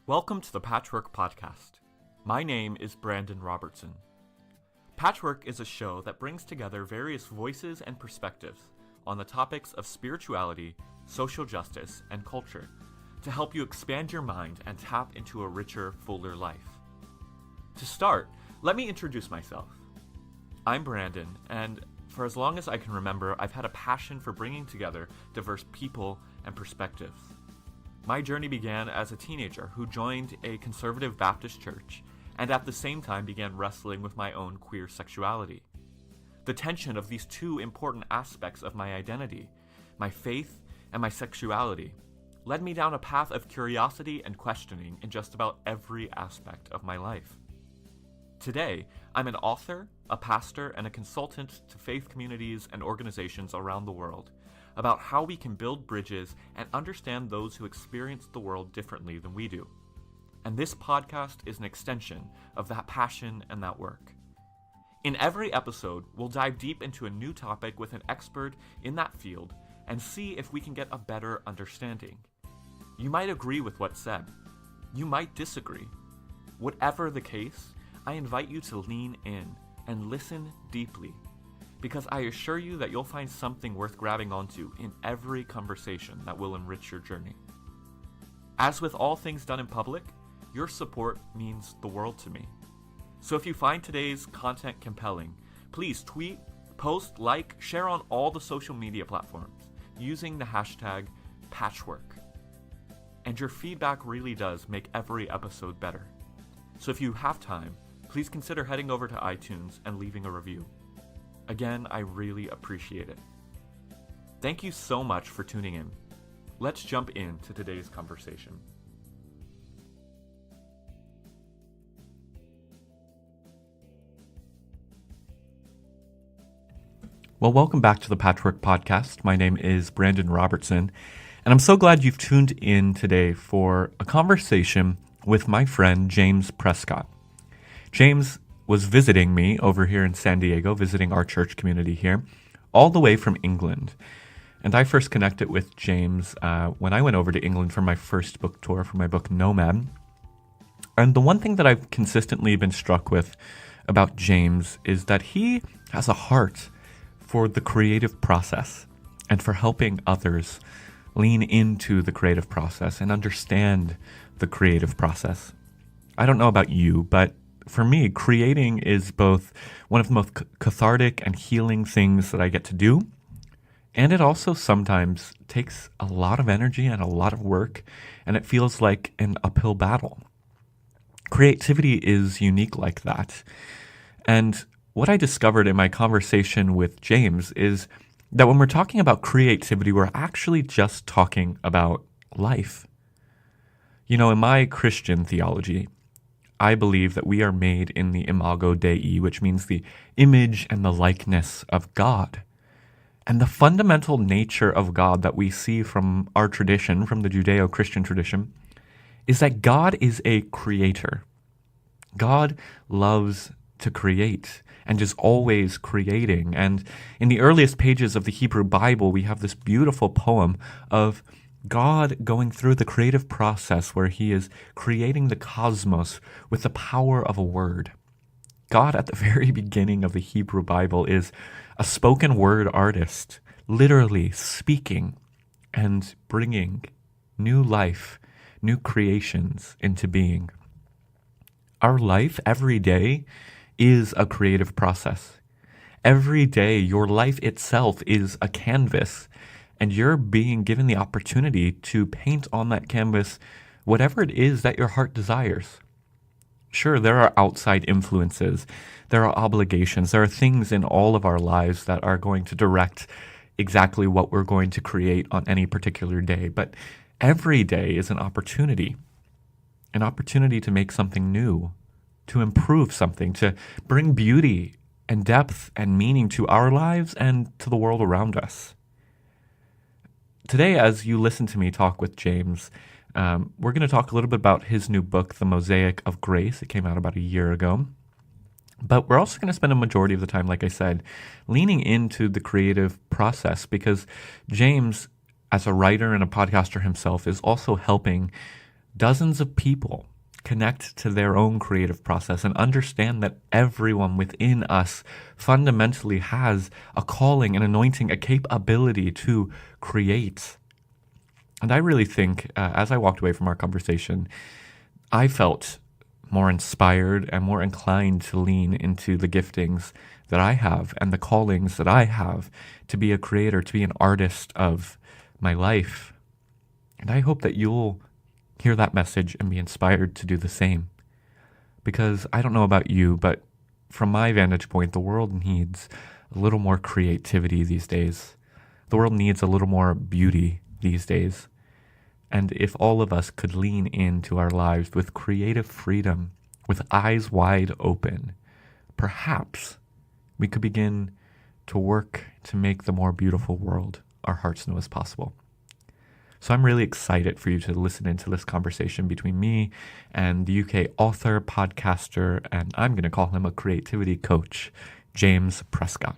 Welcome to the Patchwork Podcast. My name is Brandon Robertson. Patchwork is a show that brings together various voices and perspectives on the topics of spirituality, social justice, and culture to help you expand your mind and tap into a richer, fuller life. To start, let me introduce myself. I'm Brandon, and for as long as I can remember, I've had a passion for bringing together diverse people and perspectives. My journey began as a teenager who joined a conservative Baptist church and at the same time began wrestling with my own queer sexuality. The tension of these two important aspects of my identity, my faith and my sexuality, led me down a path of curiosity and questioning in just about every aspect of my life. Today, I'm an author, a pastor, and a consultant to faith communities and organizations around the world about how we can build bridges and understand those who experience the world differently than we do. And this podcast is an extension of that passion and that work. In every episode, we'll dive deep into a new topic with an expert in that field and see if we can get a better understanding. You might agree with what's said. You might disagree. Whatever the case, I invite you to lean in and listen deeply, because I assure you that you'll find something worth grabbing onto in every conversation that will enrich your journey. As with all things done in public, your support means the world to me. So if you find today's content compelling, please tweet, post, like, share on all the social media platforms using the hashtag Patchwork. And your feedback really does make every episode better. So if you have time, please consider heading over to iTunes and leaving a review. Again, I really appreciate it. Thank you so much for tuning in. Let's jump into today's conversation. Well, welcome back to the Patchwork Podcast. My name is Brandon Robertson, and I'm so glad you've tuned in today for a conversation with my friend James Prescott. James was visiting me over here in San Diego, visiting our church community here, all the way from England. And I first connected with James when I went over to England for my first book tour for my book Nomad. And the one thing that I've consistently been struck with about James is that he has a heart for the creative process and for helping others lean into the creative process and understand the creative process. I don't know about you, but for me, creating is both one of the most cathartic and healing things that I get to do, and it also sometimes takes a lot of energy and a lot of work, and it feels like an uphill battle. Creativity is unique like that. And what I discovered in my conversation with James is that when we're talking about creativity, we're actually just talking about life. You know, in my Christian theology, I believe that we are made in the imago Dei, which means the image and the likeness of God. And the fundamental nature of God that we see from our tradition, from the Judeo-Christian tradition, is that God is a creator. God loves to create and is always creating. And in the earliest pages of the Hebrew Bible, we have this beautiful poem of God going through the creative process where he is creating the cosmos with the power of a word. God, at the very beginning of the Hebrew Bible, is a spoken word artist, literally speaking and bringing new life, new creations into being. Our life every day is a creative process. Every day, your life itself is a canvas, and you're being given the opportunity to paint on that canvas whatever it is that your heart desires. Sure, there are outside influences, there are obligations, there are things in all of our lives that are going to direct exactly what we're going to create on any particular day. But every day is an opportunity to make something new, to improve something, to bring beauty and depth and meaning to our lives and to the world around us. Today, as you listen to me talk with James, we're going to talk a little bit about his new book, The Mosaic of Grace. It came out about a year ago. But we're also going to spend a majority of the time, like I said, leaning into the creative process, because James, as a writer and a podcaster himself, is also helping dozens of people connect to their own creative process and understand that everyone within us fundamentally has a calling, an anointing, a capability to create. And I really think, as I walked away from our conversation, I felt more inspired and more inclined to lean into the giftings that I have and the callings that I have to be a creator, to be an artist of my life. And I hope that you'll hear that message and be inspired to do the same. Because I don't know about you, but from my vantage point, the world needs a little more creativity these days. The world needs a little more beauty these days. And if all of us could lean into our lives with creative freedom, with eyes wide open, perhaps we could begin to work to make the more beautiful world our hearts know is possible. So I'm really excited for you to listen into this conversation between me and the UK author, podcaster, and I'm going to call him a creativity coach, James Prescott.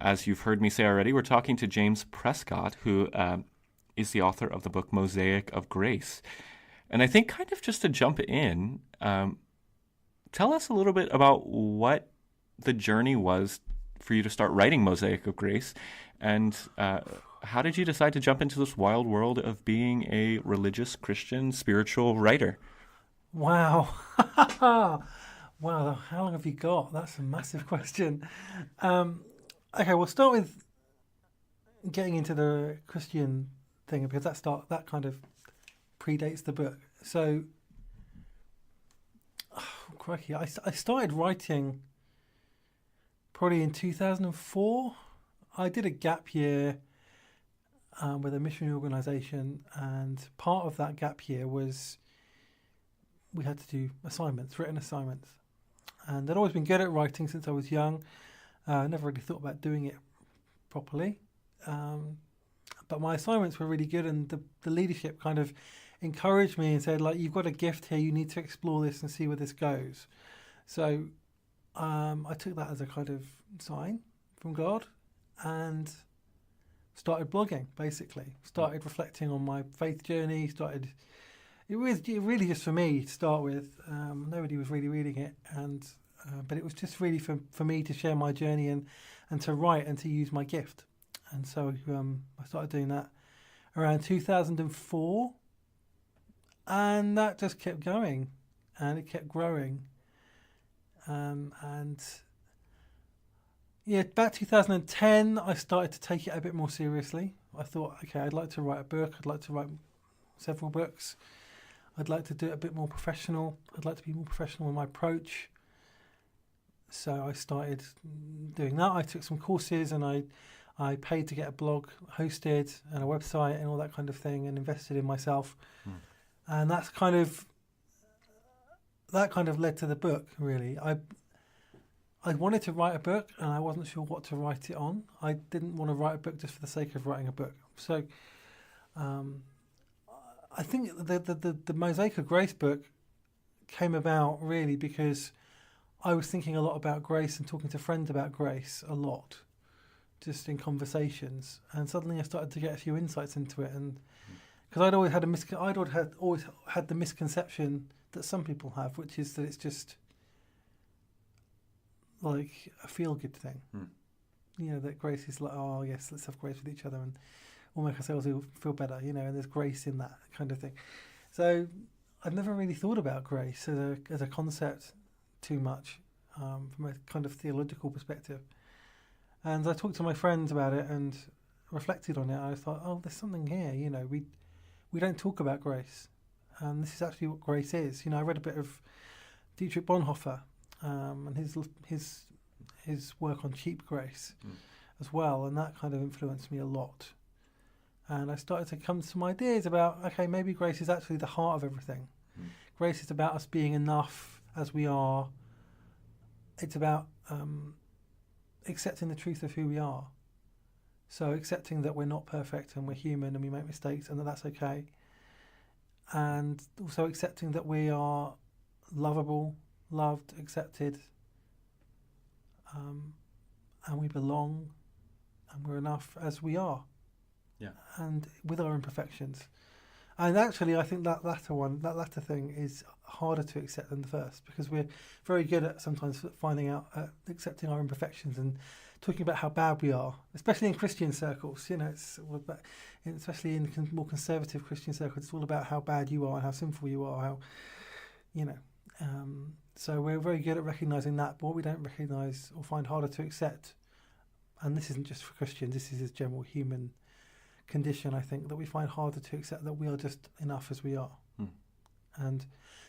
As you've heard me say already, we're talking to James Prescott, who is the author of the book Mosaic of Grace. And I think kind of just to jump in, tell us a little bit about what the journey was for you to start writing Mosaic of Grace, and how did you decide to jump into this wild world of being a religious Christian spiritual writer? Wow. Wow, how long have you got? That's a massive question. Okay, we'll start with getting into the Christian thing because that kind of predates the book. So, crikey, I started writing probably in 2004. I did a gap year with a missionary organisation, and part of that gap year was we had to do assignments, written assignments. And I'd always been good at writing since I was young. I never really thought about doing it properly. But my assignments were really good, and the leadership kind of encouraged me and said, like, you've got a gift here, you need to explore this and see where this goes. So I took that as a kind of sign from God and started blogging, basically. Started reflecting on my faith journey, it was really just for me to start with. Nobody was really reading it, but it was just really for me to share my journey and to write and to use my gift. And so I started doing that around 2004, and that just kept going, and it kept growing. And yeah, about 2010, I started to take it a bit more seriously. I thought, okay, I'd like to write a book. I'd like to write several books. I'd like to do it a bit more professional. I'd like to be more professional in my approach. So I started doing that. I took some courses, and I paid to get a blog hosted and a website and all that kind of thing, and invested in myself. And that kind of led to the book, really. I wanted to write a book, and I wasn't sure what to write it on. I didn't want to write a book just for the sake of writing a book. So I think the Mosaic of Grace book came about really because I was thinking a lot about grace and talking to friends about grace a lot, just in conversations. And suddenly I started to get a few insights into it, and because I'd always had the misconception that some people have, which is that it's just like a feel-good thing. You know, that grace is like, oh yes, let's have grace with each other and we'll make ourselves feel better, you know, and there's grace in that kind of thing. So I've never really thought about grace as a concept too much from a kind of theological perspective. And I talked to my friends about it and reflected on it. I thought, oh, there's something here, you know, we don't talk about grace. And this is actually what grace is. You know, I read a bit of Dietrich Bonhoeffer and his work on cheap grace as well, and that kind of influenced me a lot. And I started to come to some ideas about, okay, maybe grace is actually the heart of everything. Grace is about us being enough as we are, it's about accepting the truth of who we are. So accepting that we're not perfect and we're human and we make mistakes and that's okay. And also accepting that we are lovable, loved, accepted, and we belong, and we're enough as we are. Yeah. And with our imperfections. And actually, I think that latter thing is harder to accept than the first, because we're very good at sometimes finding out, accepting our imperfections and talking about how bad we are, especially in Christian circles. You know, it's all about, especially in more conservative Christian circles, it's all about how bad you are and how sinful you are, how, you know. So we're very good at recognising that, but what we don't recognise or find harder to accept, and this isn't just for Christians, this is a general human condition, I think, that we find harder to accept that we are just enough as we are. And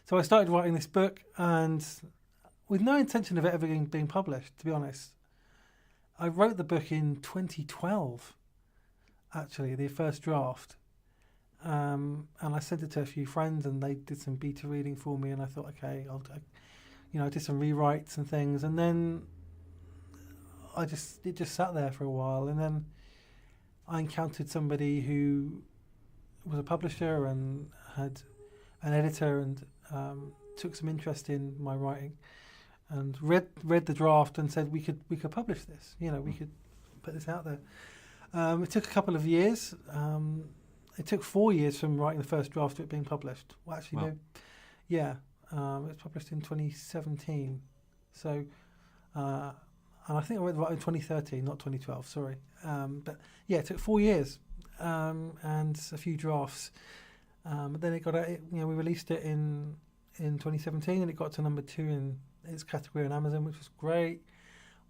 so I started writing this book, and with no intention of it ever being published, to be honest. I wrote the book in 2012, actually, the first draft. And I sent it to a few friends, and they did some beta reading for me, and I thought, okay, I did some rewrites and things, and then it just sat there for a while, and then I encountered somebody who was a publisher and had an editor, and took some interest in my writing, and read the draft and said we could publish this. You know, we could put this out there. It took a couple of years. It took 4 years from writing the first draft to it being published. Well, actually, wow. no, yeah, it was published in 2017. So, and I think I read it in 2013, not 2012. Sorry, but yeah, it took 4 years and a few drafts. But then it got out. We released it in 2017, and it got to number 2 in its category on Amazon, which was great.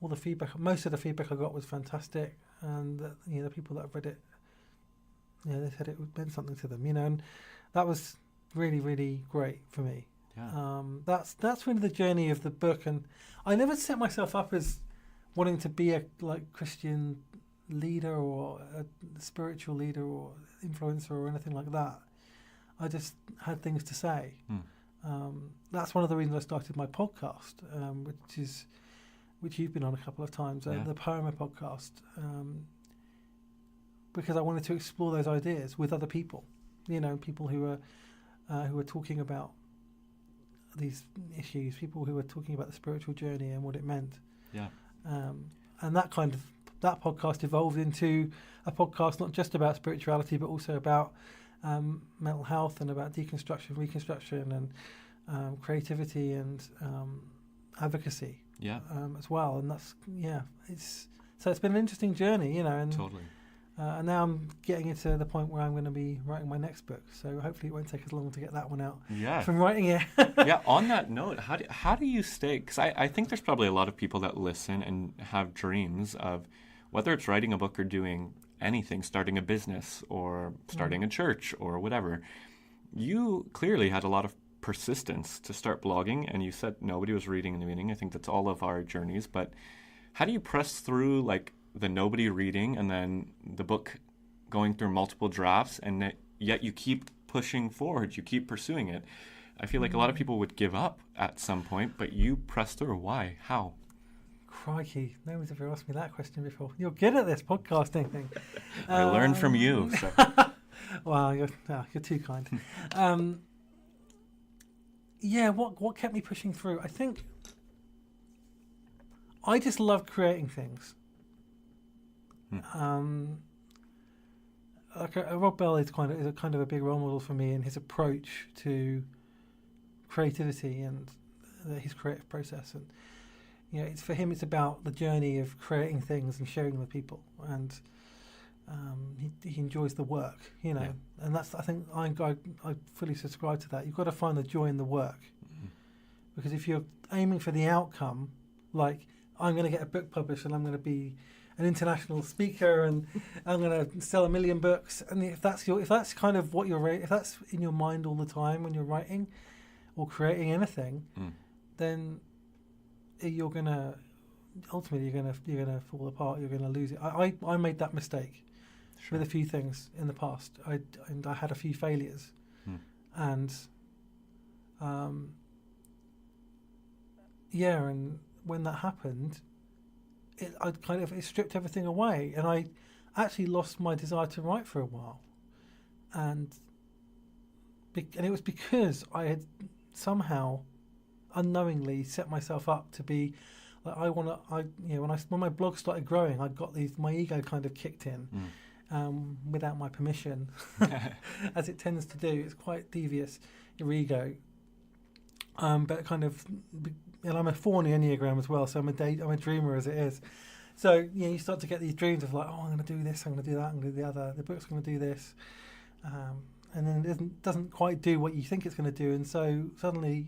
All the feedback, most of the feedback I got was fantastic, and the people that have read it, they said it meant something to them, and that was really, really great for me. Yeah. That's really the journey of the book, and I never set myself up as wanting to be a Christian leader or a spiritual leader or influencer or anything like that. I just had things to say. That's one of the reasons I started my podcast, which you've been on a couple of times, the Poema podcast, because I wanted to explore those ideas with other people, people who are talking about these issues, people who are talking about the spiritual journey and what it meant. Yeah. And that podcast evolved into a podcast not just about spirituality, but also about mental health and about deconstruction, reconstruction, and creativity and advocacy. Yeah. As well, and it's been an interesting journey, and totally. And now I'm getting into the point where I'm going to be writing my next book, so hopefully it won't take as long to get that one out. Yeah. From writing it. Yeah. On that note, how do you stay? Because I think there's probably a lot of people that listen and have dreams of whether it's writing a book or doing anything, starting a business or starting a church or whatever. You clearly had a lot of persistence to start blogging, and you said nobody was reading in the beginning. I think that's all of our journeys, but how do you press through the nobody reading and then the book going through multiple drafts, and yet you keep pushing forward, you keep pursuing it? I feel like a lot of people would give up at some point, but you press through. Why? How? Crikey, no one's ever asked me that question before. You're good at this podcasting thing. I learned from you. So. Well, you're too kind. What kept me pushing through? I think I just love creating things. Rob Bell is kind of a big role model for me in his approach to creativity and his creative process. And it's for him. It's about the journey of creating things and sharing them with people, and he enjoys the work, and that's, I think, I fully subscribe to that. You've got to find the joy in the work, because if you're aiming for the outcome, like I'm going to get a book published and I'm going to be an international speaker and I'm going to sell 1 million books, and if that's kind of what if that's in your mind all the time when you're writing or creating anything, then you're gonna fall apart. You're gonna lose it. I made that mistake with a few things in the past. I had a few failures, and when that happened, it stripped everything away, and I actually lost my desire to write for a while, and it was because I had somehow unknowingly set myself up to be like, when my blog started growing, I got my ego kind of kicked in. Without my permission, as it tends to do. It's quite devious, your ego. But kind of, and I'm a 4 on the Enneagram as well, so I'm a dreamer as it is. So you start to get these dreams of like, oh, I'm going to do this, I'm going to do that, I'm going to do the other. The book's going to do this, and then it doesn't quite do what you think it's going to do, and so suddenly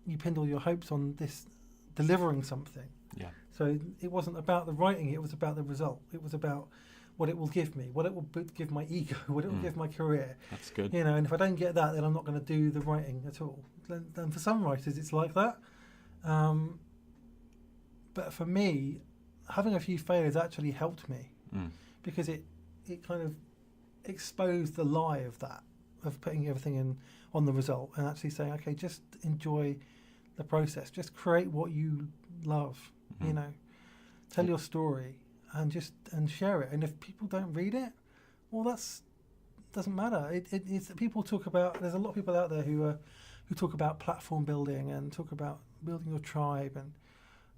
you pinned all your hopes on this delivering something. Yeah. So it wasn't about the writing, it was about the result. It was about what it will give me, what it will give my ego, what it will give my career. That's good. And if I don't get that, then I'm not going to do the writing at all. And for some writers, it's like that. But for me, having a few failures actually helped me because it kind of exposed the lie of that, of putting everything in on the result and actually saying, okay, just enjoy the process. Just create what you love, tell your story and share it. And if people don't read it, well, doesn't matter. It's people talk about. There's a lot of people out there who talk about platform building and talk about building your tribe, and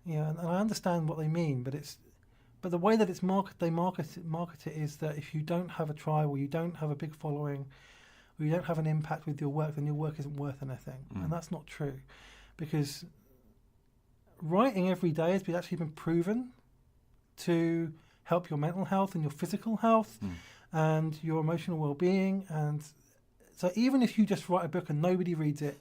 and I understand what they mean, but the way that it's they market it is that if you don't have a tribe, or you don't have a big following, or you don't have an impact with your work, then your work isn't worth anything, and that's not true, because writing every day has actually been proven to help your mental health and your physical health and your emotional well-being. And so even if you just write a book and nobody reads it,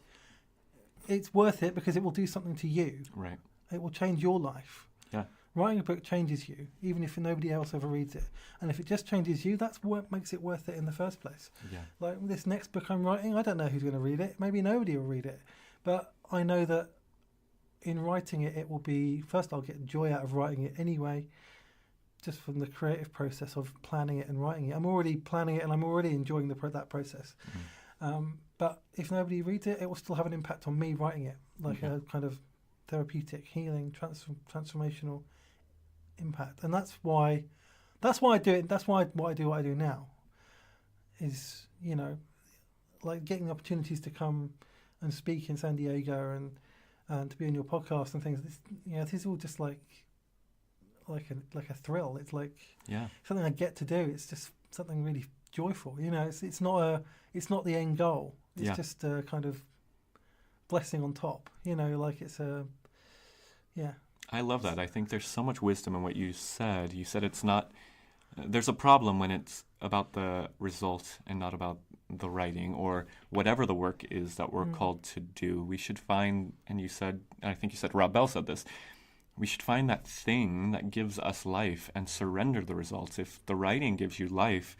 it's worth it because it will do something to you. Right. It will change your life. Yeah. Writing a book changes you, even if nobody else ever reads it. And if it just changes you, that's what makes it worth it in the first place. Yeah. Like this next book I'm writing, I don't know who's going to read it. Maybe nobody will read it. But I know that in writing it, it will be, first I'll get joy out of writing it anyway, just from the creative process of planning it and writing it. I'm already planning it and I'm already enjoying that process. But if nobody reads it, it will still have an impact on me writing it, like a kind of therapeutic, healing, transformational impact. And that's why I do it. That's why I do what I do now is, like getting opportunities to come and speak in San Diego and to be on your podcast and things. This is all just like a thrill. It's like something I get to do. It's just something really joyful. It's not the end goal. It's just a kind of blessing on top. I love that. I think there's so much wisdom in what you said. You said it's not. There's a problem when it's about the result and not about the writing or whatever the work is that we're called to do. We should find, and I think you said, Rob Bell said this, we should find that thing that gives us life and surrender the results. If the writing gives you life,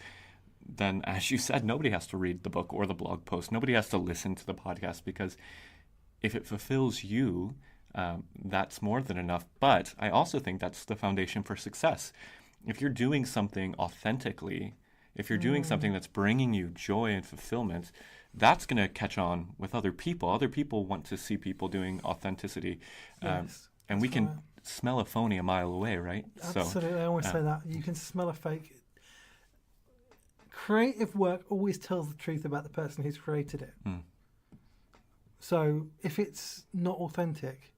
then as you said, nobody has to read the book or the blog post. Nobody has to listen to the podcast, because if it fulfills you, that's more than enough. But I also think that's the foundation for success. If you're doing something authentically, if you're doing something that's bringing you joy and fulfillment, that's going to catch on with other people. Other people want to see people doing authenticity. Yes, and we can smell a phony a mile away, right? Absolutely. I always say that. You can smell a fake. Creative work always tells the truth about the person who's created it. So if it's not authentic,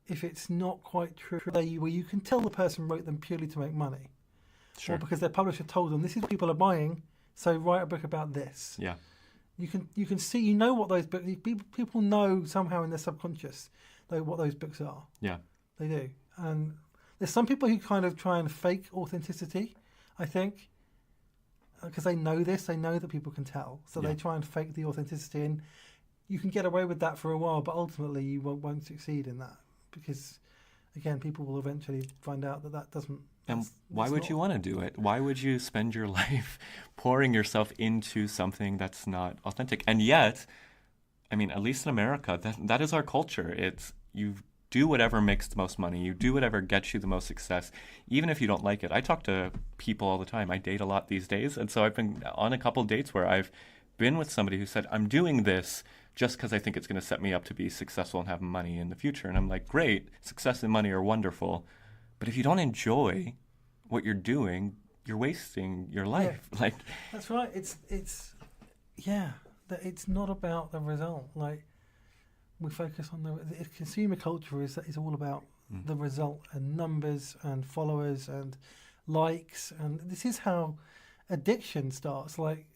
if it's not quite true, where you can tell the person wrote them purely to make money, or because their publisher told them this is what people are buying, so write a book about this. Yeah, you can see, what those books. People know somehow in their subconscious what those books are. Yeah, they do. And there's some people who kind of try and fake authenticity, I think, because they know that people can tell, so they try and fake the authenticity, and you can get away with that for a while, but ultimately you won't succeed in that, because again, people will eventually find out that doesn't. And why would you want to do it? Why would you spend your life pouring yourself into something that's not authentic? And yet, I mean, at least in America, that is our culture. It's you do whatever makes the most money. You do whatever gets you the most success, even if you don't like it. I talk to people all the time. I date a lot these days, and so I've been on a couple of dates where I've been with somebody who said, I'm doing this just because I think it's going to set me up to be successful and have money in the future. And I'm like, great, success and money are wonderful. But if you don't enjoy what you're doing, you're wasting your life. Yeah. Like, That's right. It's not about the result. Like, we focus on the consumer culture is all about the result and numbers and followers and likes, and this is how addiction starts. Like,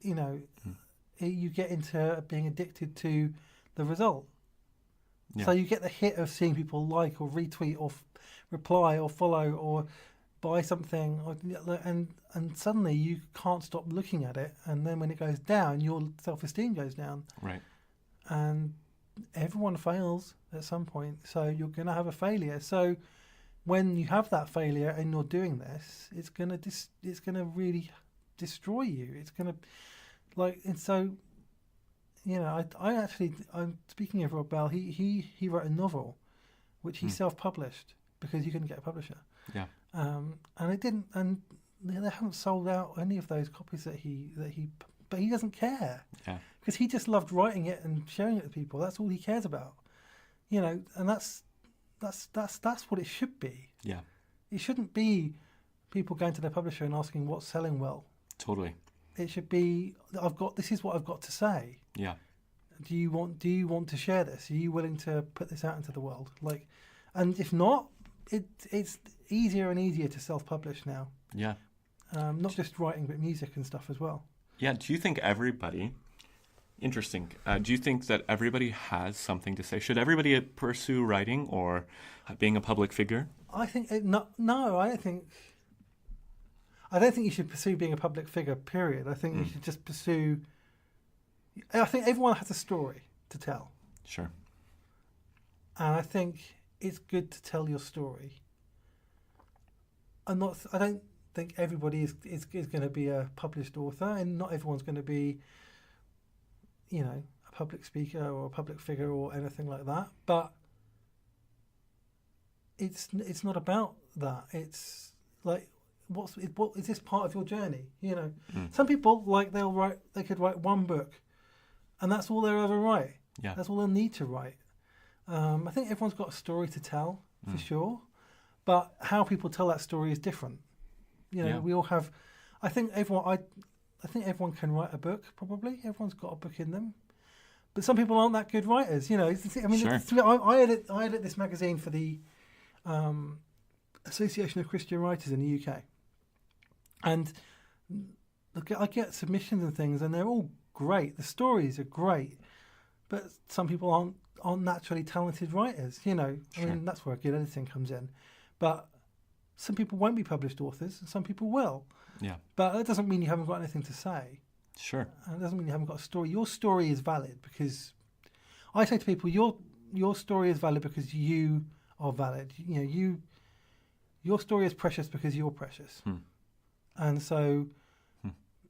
you get into being addicted to the result. So you get the hit of seeing people like or retweet or reply or follow or buy something, and suddenly you can't stop looking at it. And then when it goes down, your self-esteem goes down. Right. And everyone fails at some point, so you're going to have a failure. So when you have that failure and you're doing this, it's going to really destroy you. It's going to and so I'm speaking of Rob Bell. He wrote a novel, which he self-published because he couldn't get a publisher. Yeah. And it didn't, and they haven't sold out any of those copies but he doesn't care. Yeah. Because he just loved writing it and sharing it with people. That's all he cares about. And that's what it should be. Yeah. It shouldn't be people going to their publisher and asking what's selling well. Totally. It should be, this is what I've got to say. Yeah. Do you want to share this? Are you willing to put this out into the world? And if not, it's easier and easier to self-publish now. Yeah. Not just writing, but music and stuff as well. Yeah. Do you think everybody... Interesting. Do you think that everybody has something to say? Should everybody pursue writing or being a public figure? I think no. I don't think you should pursue being a public figure. Period. I think you should just pursue. I think everyone has a story to tell. Sure. And I think it's good to tell your story. I don't think everybody is going to be a published author, and not everyone's going to be, a public speaker or a public figure or anything like that. But it's not about that. It's like, what is this part of your journey? Some people, they could write one book, and that's all they'll ever write. Yeah. That's all they'll need to write. I think everyone's got a story to tell for sure, but how people tell that story is different. We all have. I think everyone can write a book. Probably everyone's got a book in them, but some people aren't that good writers. I mean, Sure. I edit this magazine for the Association of Christian Writers in the UK, and I get submissions and things, and they're all great. The stories are great, but some people aren't naturally talented writers. I mean, that's where good editing comes in. But some people won't be published authors, and some people will. Yeah. But that doesn't mean you haven't got anything to say. Sure. And it doesn't mean you haven't got a story. Your story is valid because I say to people, your story is valid because you are valid. Your story is precious because you're precious. And so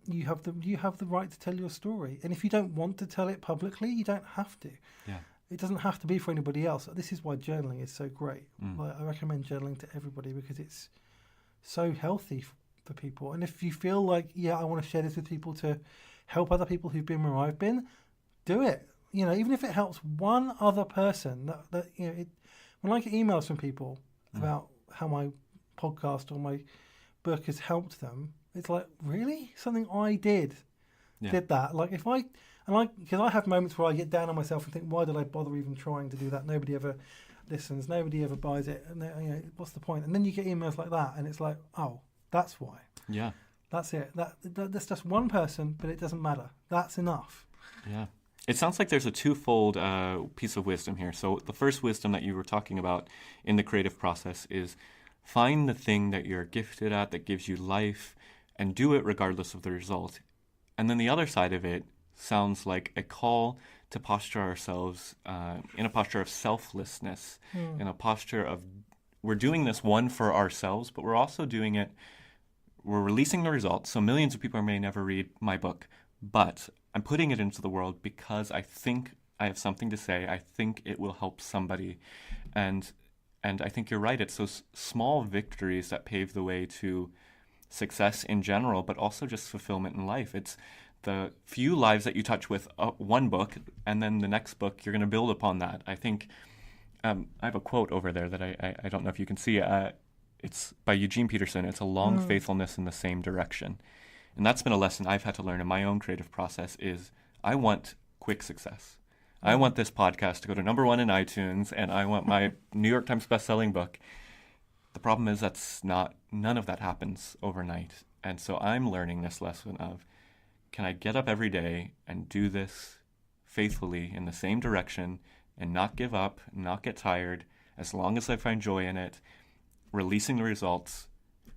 you have the right to tell your story. And if you don't want to tell it publicly, you don't have to. Yeah. It doesn't have to be for anybody else. This is why journaling is so great. I recommend journaling to everybody because it's so healthy for people. And if you feel like, I want to share this with people to help other people who've been where I've been, do it. Even if it helps one other person. When I get emails from people about how my podcast or my book has helped them, it's like, really? Something I did that. Because I have moments where I get down on myself and think, why did I bother even trying to do that? Nobody ever listens. Nobody ever buys it. And what's the point? And then you get emails like that, and it's like, oh, that's why. Yeah. That's it. That's just one person, but it doesn't matter. That's enough. Yeah. It sounds like there's a twofold piece of wisdom here. So the first wisdom that you were talking about in the creative process is find the thing that you're gifted at that gives you life and do it regardless of the result. And then the other side of it sounds like a call to posture ourselves in a posture of selflessness, in a posture of we're doing this one for ourselves, but we're also doing it, we're releasing the results. So millions of people may never read my book, but I'm putting it into the world because I think I have something to say. I think it will help somebody. And I think you're right. It's those small victories that pave the way to success in general, but also just fulfillment in life. It's the few lives that you touch with one book, and then the next book, you're going to build upon that. I think I have a quote over there that I don't know if you can see. It's by Eugene Peterson. It's a long faithfulness in the same direction. And that's been a lesson I've had to learn in my own creative process is I want quick success. I want this podcast to go to #1 in iTunes, and I want my New York Times bestselling book. The problem is none of that happens overnight. And so I'm learning this lesson of, can I get up every day and do this faithfully in the same direction and not give up, not get tired, as long as I find joy in it, releasing the results.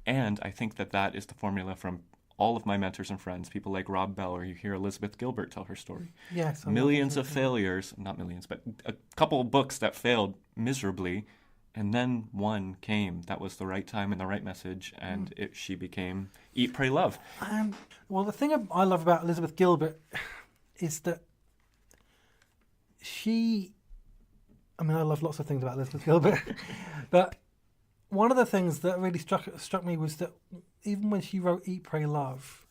And I think that is the formula from all of my mentors and friends, people like Rob Bell, or you hear Elizabeth Gilbert tell her story. Yes. Millions of failures, not millions, but a couple of books that failed miserably, and then one came that was the right time and the right message, and she became Eat, Pray, Love. Well, the thing I love about Elizabeth Gilbert is that I love lots of things about Elizabeth Gilbert, but one of the things that really struck me was that even when she wrote Eat, Pray, Love,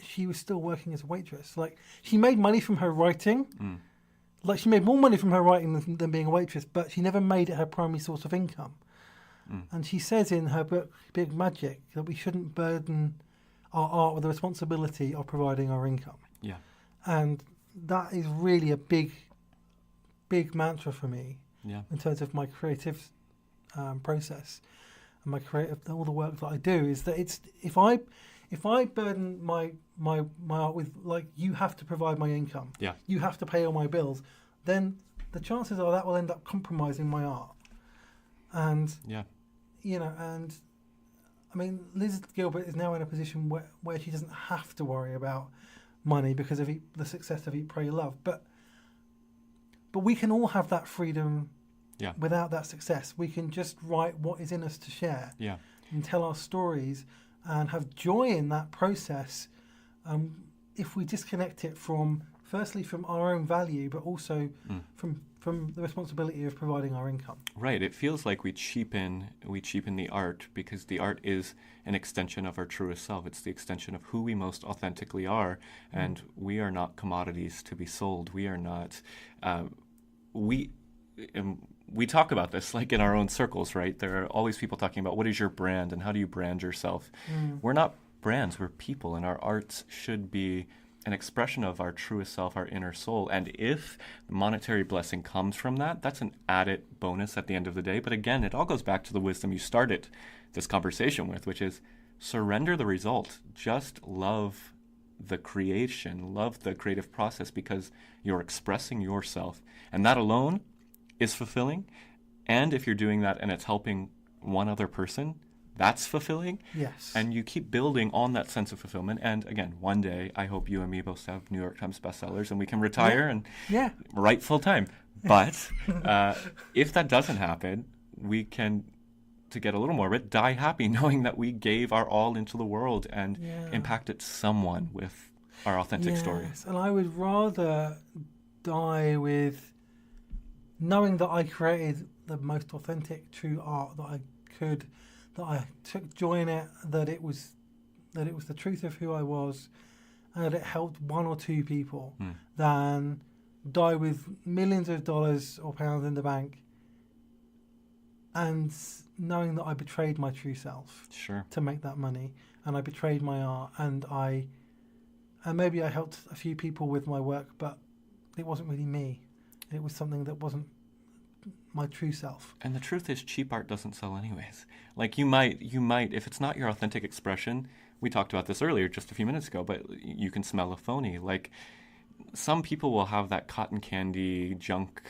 she was still working as a waitress. Like, she made money from her writing. Like, she made more money from her writing than being a waitress, but she never made it her primary source of income. And she says in her book, Big Magic, that we shouldn't burden our art with the responsibility of providing our income. Yeah. And that is really a big mantra for me in terms of my creative process and all the work that I do, is that it's if I burden my art with, like, you have to provide my income, you have to pay all my bills, then the chances are that will end up compromising my art. And and I mean, Liz Gilbert is now in a position where she doesn't have to worry about money because of the success of Eat, Pray, Love, but we can all have that freedom. Without that success, we can just write what is in us to share and tell our stories and have joy in that process. If we disconnect it firstly from our own value, but also from the responsibility of providing our income. Right. It feels like we cheapen the art, because the art is an extension of our truest self. It's the extension of who we most authentically are, and we are not commodities to be sold. We are not. We talk about this like in our own circles, right? There are always people talking about what is your brand and how do you brand yourself. We're not brands, we're people, and our arts should be an expression of our truest self, our inner soul. And if the monetary blessing comes from that, that's an added bonus at the end of the day. But again, it all goes back to the wisdom you started this conversation with, which is surrender the result. Just love the creation, love the creative process, because you're expressing yourself. And that alone is fulfilling. And if you're doing that and it's helping one other person, that's fulfilling. Yes. And you keep building on that sense of fulfillment. And again, one day, I hope you and me both have New York Times bestsellers and we can retire and write full time. But if that doesn't happen, we can, to get a little morbid, die happy knowing that we gave our all into the world and impacted someone with our authentic story. And I would rather die with knowing that I created the most authentic, true art that I could, that I took joy in it, that it was the truth of who I was, and that it helped one or two people, than die with millions of dollars or pounds in the bank and knowing that I betrayed my true self to make that money, and I betrayed my art, and maybe I helped a few people with my work, but it wasn't really me. It was something that wasn't my true self. And the truth is, cheap art doesn't sell anyways. Like, you might, if it's not your authentic expression, we talked about this earlier just a few minutes ago, but you can smell a phony. Like, some people will have that cotton candy, junk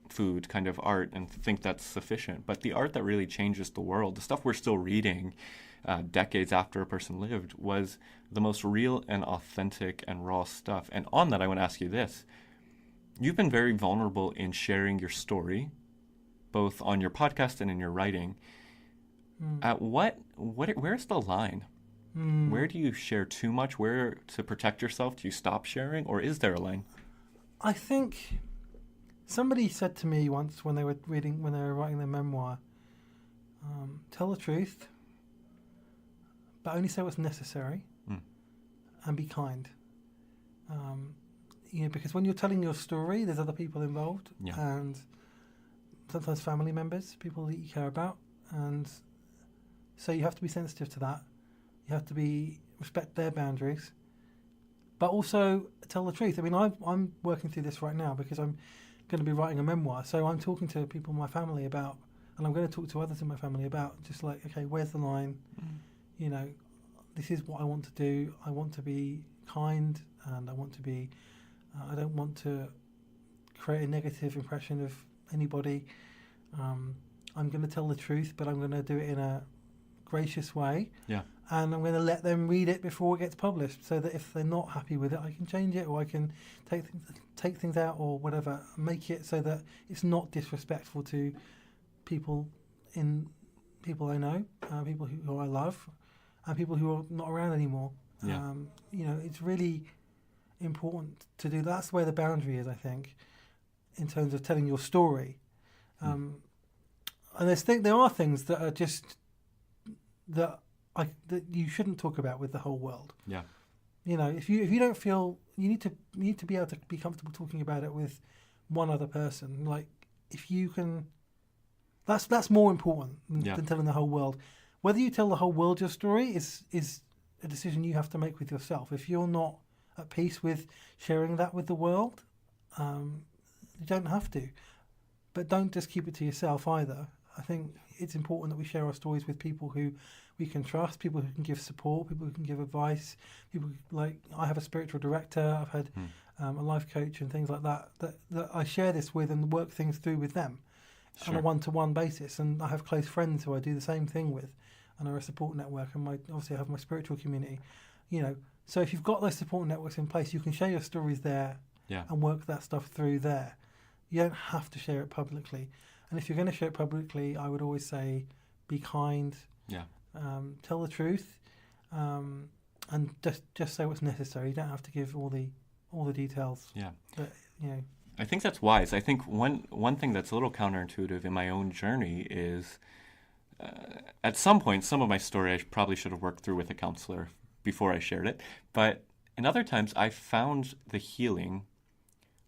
food kind of art and think that's sufficient. But the art that really changes the world, the stuff we're still reading decades after a person lived, was the most real and authentic and raw stuff. And on that, I want to ask you this. You've been very vulnerable in sharing your story, both on your podcast and in your writing. Where's the line? Where do you share too much? Where to protect yourself? Do you stop sharing, or is there a line? I think somebody said to me once when they were writing their memoir, tell the truth, but only say what's necessary, and be kind. Because when you're telling your story, there's other people involved, and sometimes family members, people that you care about, and so you have to be sensitive to that. You have to respect their boundaries, but also tell the truth. I mean, I'm working through this right now because I'm going to be writing a memoir, so I'm talking to people in my family about, and I'm going to talk to others in my family about just like, okay, where's the line? This is what I want to do. I want to be kind, and I want to be. I don't want to create a negative impression of anybody. I'm going to tell the truth, but I'm going to do it in a gracious way. Yeah. And I'm going to let them read it before it gets published, so that if they're not happy with it, I can change it, or I can take things out, or whatever. Make it so that it's not disrespectful to people I know, people who I love, and people who are not around anymore. Yeah. It's really important to do. That's where the boundary is, I think, in terms of telling your story. And there are things that are just that you shouldn't talk about with the whole world. Yeah. If you don't feel, you need to be able to be comfortable talking about it with one other person. Like, if you can, that's more important than telling the whole world. Whether you tell the whole world your story is a decision you have to make with yourself. If you're not at peace with sharing that with the world, you don't have to. But don't just keep it to yourself either. I think it's important that we share our stories with people who we can trust, people who can give support, people who can give advice, people like, I have a spiritual director, I've had a life coach and things like that I share this with and work things through with them on a one-to-one basis. And I have close friends who I do the same thing with, and are a support network. And obviously I have my spiritual community, So if you've got those support networks in place, you can share your stories there and work that stuff through there. You don't have to share it publicly. And if you're going to share it publicly, I would always say, be kind. Yeah. Tell the truth, and just say what's necessary. You don't have to give all the details. Yeah. But, I think that's wise. I think one thing that's a little counterintuitive in my own journey is, at some point, some of my story I probably should have worked through with a counselor before I shared it. But in other times, I found the healing,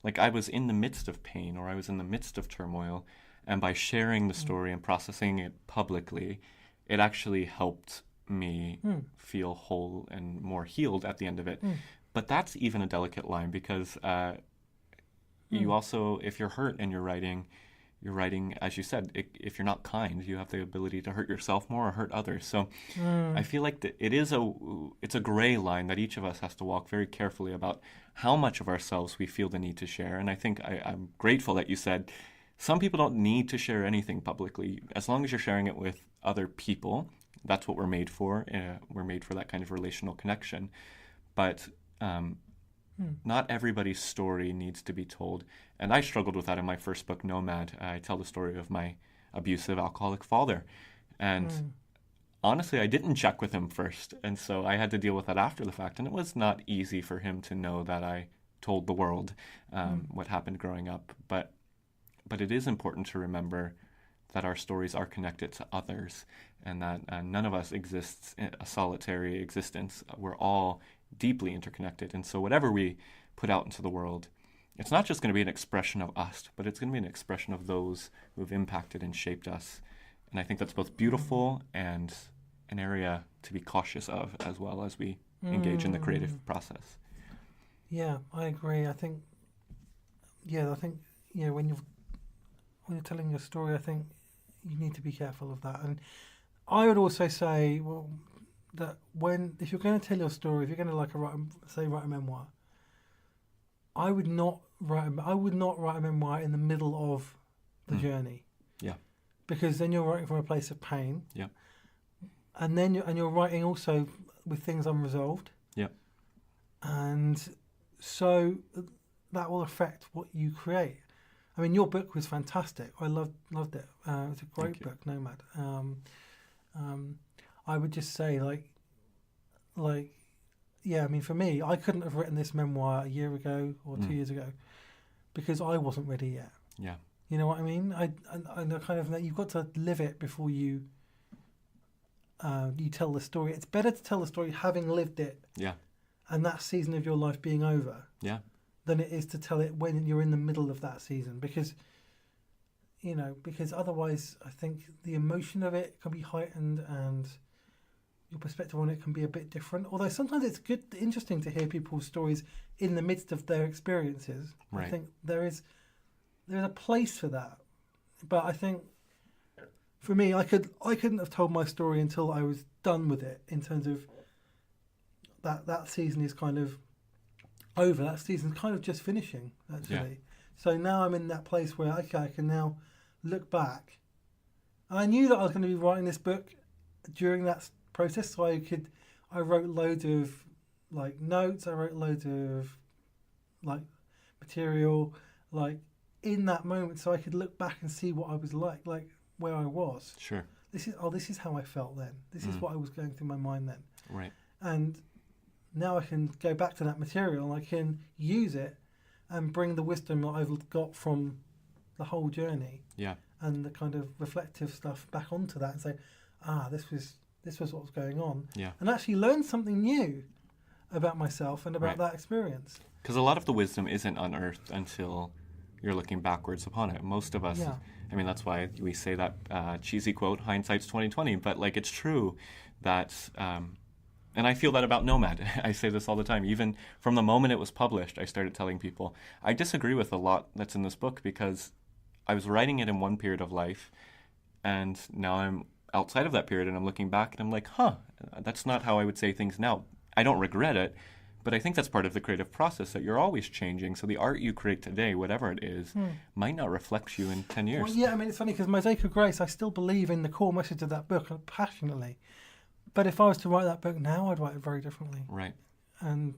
like I was in the midst of pain, or I was in the midst of turmoil, and by sharing the story and processing it publicly, it actually helped me feel whole and more healed at the end of it. But that's even a delicate line, because you also, if you're hurt and you're writing, as you said, if you're not kind, you have the ability to hurt yourself more or hurt others. So I feel like it's a gray line that each of us has to walk very carefully about how much of ourselves we feel the need to share. And I think I'm grateful that you said some people don't need to share anything publicly. As long as you're sharing it with other people, that's what we're made for. We're made for that kind of relational connection. But not everybody's story needs to be told. And I struggled with that in my first book, Nomad. I tell the story of my abusive alcoholic father. And honestly, I didn't check with him first. And so I had to deal with that after the fact. And it was not easy for him to know that I told the world what happened growing up. But it is important to remember that our stories are connected to others, and that none of us exists in a solitary existence. We're all deeply interconnected. And so whatever we put out into the world, it's not just going to be an expression of us, but it's going to be an expression of those who have impacted and shaped us. And I think that's both beautiful and an area to be cautious of, as well as we engage in the creative process. Yeah, I agree. I think when you're telling your story, I think you need to be careful of that. And I would also say, that if you're going to tell your story, if you're going to write a memoir, I would not write a memoir in the middle of the journey. Yeah. Because then you're writing from a place of pain. Yeah. And then you're writing also with things unresolved. Yeah. And so that will affect what you create. I mean, your book was fantastic. I loved it. It's a great book, Nomad. I would just say, I mean, for me, I couldn't have written this memoir a year ago or 2 years ago because I wasn't ready yet. Yeah. You know what I mean? I kind of, you've got to live it before you tell the story. It's better to tell the story having lived it. Yeah. and that season of your life being over, Yeah. than it is to tell it when you're in the middle of that season. Because, because otherwise I think the emotion of it can be heightened and your perspective on it can be a bit different. Although sometimes it's interesting to hear people's stories in the midst of their experiences. Right. I think there's a place for that. But I think for me, I couldn't have told my story until I was done with it, in terms of that season is kind of over. That season's kind of just finishing, actually. Yeah. So now I'm in that place where, okay, I can now look back. And I knew that I was going to be writing this book during that process, so I wrote loads of like notes, I wrote loads of like material, like in that moment, so I could look back and see what I was like where I was. Sure. This is how I felt then. This is what I was going through my mind then. Right. And now I can go back to that material and I can use it and bring the wisdom that I've got from the whole journey. Yeah. And the kind of reflective stuff back onto that and say, this was what was going on. Yeah. And actually learn something new about myself and about Right. that experience. Because a lot of the wisdom isn't unearthed until you're looking backwards upon it. Most of us, Yeah. I mean, that's why we say that cheesy quote, hindsight's 20/20. But like, it's true that, and I feel that about Nomad. I say this all the time. Even from the moment it was published, I started telling people, I disagree with a lot that's in this book because I was writing it in one period of life, and now I'm outside of that period, and I'm looking back, and I'm like, that's not how I would say things now. I don't regret it, but I think that's part of the creative process, that you're always changing. So the art you create today, whatever it is, might not reflect you in 10 years. Well, yeah, I mean, it's funny because Mosaic of Grace, I still believe in the core message of that book passionately. But if I was to write that book now, I'd write it very differently. Right. And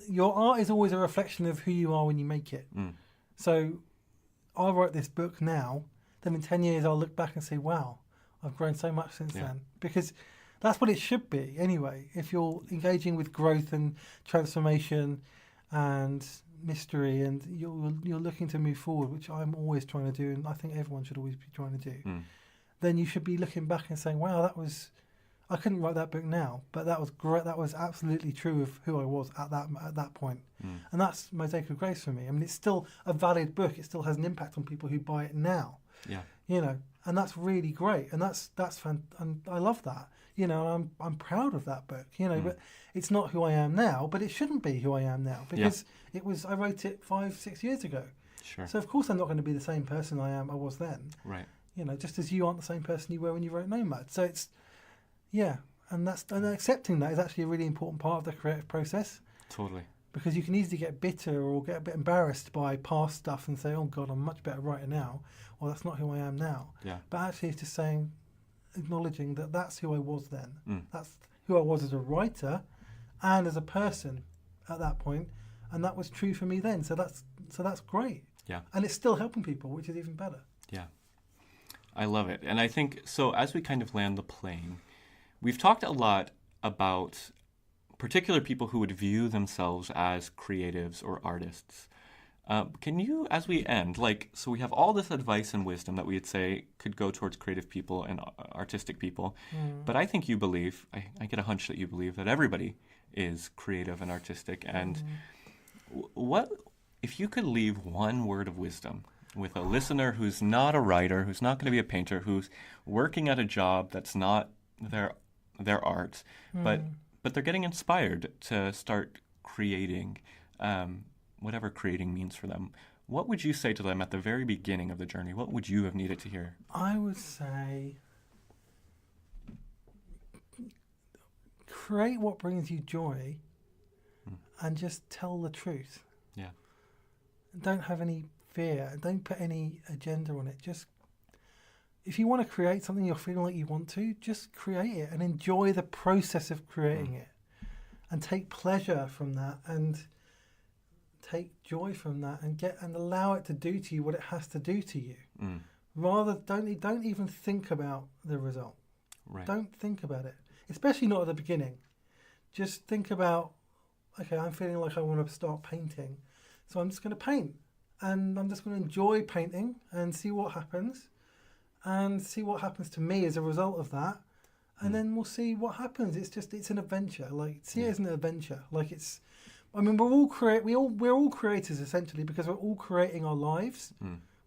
your art is always a reflection of who you are when you make it. So I'll write this book now, then in 10 years I'll look back and say, wow, I've grown so much since then. Because that's what it should be anyway. If you're engaging with growth and transformation and mystery, and you're looking to move forward, which I'm always trying to do, and I think everyone should always be trying to do, then you should be looking back and saying, wow, I couldn't write that book now, but that was great. That was absolutely true of who I was at that point. And that's Mosaic of Grace for me. I mean, it's still a valid book. It still has an impact on people who buy it now. Yeah. And that's really great. And that's fun. And I love that. I'm proud of that book. But it's not who I am now. But it shouldn't be who I am now because I wrote it 5-6 years ago. Sure. So of course I'm not going to be the same person I was then. Right. Just as you aren't the same person you were when you wrote Nomad. So it's and accepting that is actually a really important part of the creative process. Totally. Because you can easily get bitter or get a bit embarrassed by past stuff and say, oh God, I'm a much better writer now. Well, that's not who I am now. Yeah. But actually it's just acknowledging that that's who I was then. That's who I was as a writer and as a person at that point. And that was true for me then. So that's great. Yeah. And it's still helping people, which is even better. Yeah. I love it. And I think, so as we kind of land the plane, we've talked a lot about particular people who would view themselves as creatives or artists. Can you, as we end, so we have all this advice and wisdom that we'd say could go towards creative people and artistic people, but I think you believe, I get a hunch that you believe that everybody is creative and artistic. And what, if you could leave one word of wisdom with a listener who's not a writer, who's not going to be a painter, who's working at a job that's not their art, but they're getting inspired to start creating, whatever creating means for them. What would you say to them at the very beginning of the journey? What would you have needed to hear? I would say create what brings you joy and just tell the truth. Yeah. Don't have any fear. Don't put any agenda on it. Just, if you want to create something you're feeling like you want to, just create it and enjoy the process of creating it and take pleasure from that and take joy from that and allow it to do to you what it has to do to you. Rather, don't even think about the result. Right. Don't think about it, especially not at the beginning. Just think about, okay, I'm feeling like I want to start painting, so I'm just going to paint, and I'm just going to enjoy painting and see what happens, and see what happens to me as a result of that, and then we'll see what happens. It's an adventure. Like, see it as an adventure. Like, I mean, we're all creators essentially, because we're all creating our lives.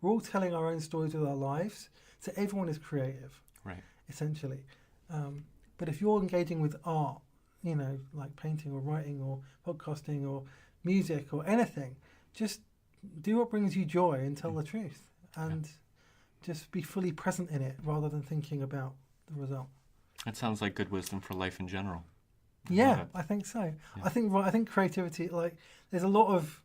We're all telling our own stories with our lives. So everyone is creative, Right. essentially. But if you're engaging with art, like painting or writing or podcasting or music or anything, just do what brings you joy and tell the truth, and just be fully present in it rather than thinking about the result. That sounds like good wisdom for life in general. I think so. Yeah. I think creativity, like, there's a lot of.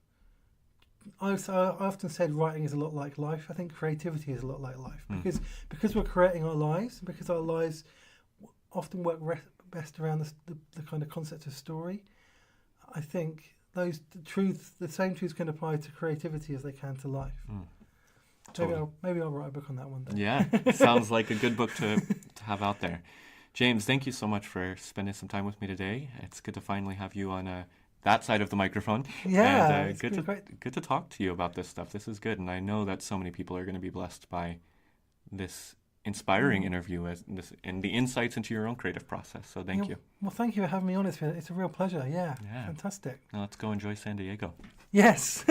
I often said writing is a lot like life. I think creativity is a lot like life, because we're creating our lives, because our lives often work best around the kind of concept of story. I think the same truths can apply to creativity as they can to life. Totally. Maybe I'll write a book on that one day. Yeah, sounds like a good book to have out there. James, thank you so much for spending some time with me today. It's good to finally have you on that side of the microphone. Yeah, and it's been great. Good to talk to you about this stuff. This is good, and I know that so many people are going to be blessed by this inspiring interview and the insights into your own creative process. So thank you. Well, thank you for having me on. It's a real pleasure. Yeah. Fantastic. Now let's go enjoy San Diego. Yes.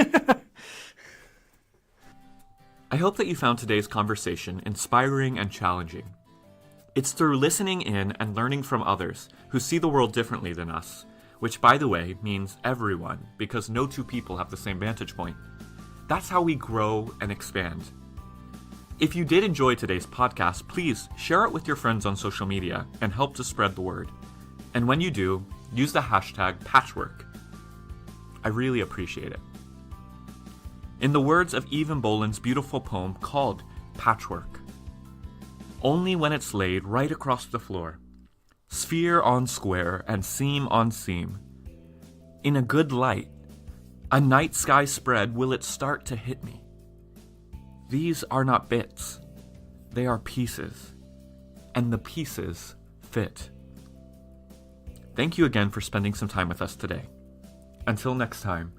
I hope that you found today's conversation inspiring and challenging. It's through listening in and learning from others who see the world differently than us, which, by the way, means everyone, because no two people have the same vantage point. That's how we grow and expand. If you did enjoy today's podcast, please share it with your friends on social media and help to spread the word. And when you do, use the hashtag Patchwork. I really appreciate it. In the words of Evan Boland's beautiful poem called Patchwork, only when it's laid right across the floor, sphere on square and seam on seam, in a good light, a night sky spread, will it start to hit me. These are not bits, they are pieces, and the pieces fit. Thank you again for spending some time with us today. Until next time,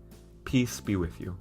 peace be with you.